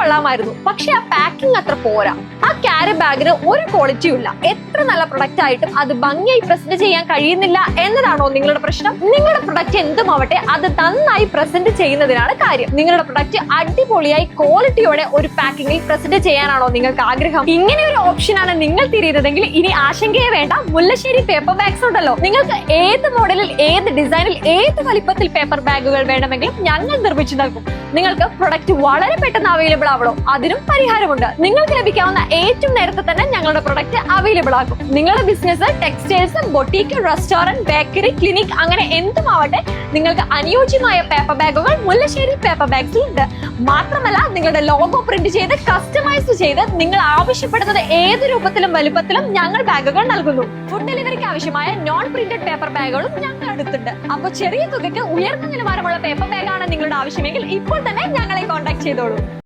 കൊള്ളാമായിരുന്നു. പക്ഷെ ആ പാക്കിംഗ് അത്ര പോരാ. ആ ക്യാരി ബാഗിന് ഒരു ക്വാളിറ്റിയും ഇല്ല. എത്ര നല്ല പ്രൊഡക്റ്റ് ആയിട്ടും അത് ഭംഗിയായി പ്രസന്റ് ചെയ്യാൻ കഴിയുന്നില്ല എന്നതാണോ നിങ്ങളുടെ പ്രശ്നം? നിങ്ങളുടെ പ്രൊഡക്റ്റ് എന്തുമാവട്ടെ അത് നന്നായി പ്രസന്റ് ചെയ്യുന്നതിനാണ് കാര്യം. നിങ്ങളുടെ പ്രൊഡക്റ്റ് അടിപൊളിയായി ക്വാളിറ്റിയോടെ ഒരു പാക്കിംഗിൽ പ്രസന്റ് ചെയ്യാനാണോ നിങ്ങൾക്ക് ആഗ്രഹം? ഇങ്ങനെ ഒരു ഓപ്ഷനാണ് നിങ്ങൾ തിരിയുന്നതെങ്കിൽ ഇനി ആശങ്കയെ വേണ്ട. മുല്ലശ്ശേരി പേപ്പർ ബാഗ്സ് ഉണ്ടല്ലോ. നിങ്ങൾക്ക് ഏത് മോഡലിൽ, ഏത് ഡിസൈനിൽ, ഏത് വലിപ്പത്തിൽ പേപ്പർ ബാഗുകൾ വേണമെങ്കിലും ഞങ്ങൾ നിർമ്മിച്ചു നൽകും. നിങ്ങൾക്ക് പ്രൊഡക്റ്റ് വളരെ പെട്ടെന്ന് അവൈലബിൾ ആവണോ? അതിനും പരിഹാരമുണ്ട്. നിങ്ങൾക്ക് ലഭിക്കാവുന്ന ഏറ്റവും നേരത്തെ തന്നെ ഞങ്ങളുടെ പ്രൊഡക്റ്റ് അവൈലബിൾ ആകും. നിങ്ങളുടെ business textiles, boutique, restaurant, bakery, clinic അങ്ങനെ എന്തുമാവട്ടെ നിങ്ങൾക്ക് അനുയോജ്യമായ പേപ്പർ ബാഗുകൾ മുല്ലശ്ശേരി പേപ്പർ ബാഗ്സിൽ ഉണ്ട്. മാത്രമല്ല നിങ്ങളുടെ ലോഗോ പ്രിന്റ് ചെയ്ത് കസ്റ്റമൈസ് ചെയ്ത് നിങ്ങൾ ആവശ്യപ്പെടുന്നത് ഏത് രൂപത്തിലും വലുപ്പത്തിലും ഞങ്ങൾ ബാഗുകൾ നൽകുന്നു. ഫുഡ് ഡെലിവറിക്ക് ആവശ്യമായ നോൺ പ്രിന്റഡ് പേപ്പർ ബാഗുകളും ഞങ്ങൾ അടുത്തുണ്ട്. അപ്പോൾ ചെറിയ തുകയ്ക്ക് ഉയർന്ന നിലവാരമുള്ള പേപ്പർ ബാഗാണ് നിങ്ങളുടെ ആവശ്യമെങ്കിൽ ഇപ്പോൾ തന്നെ ഞങ്ങളെ കോൺടാക്ട് ചെയ്തോളൂ.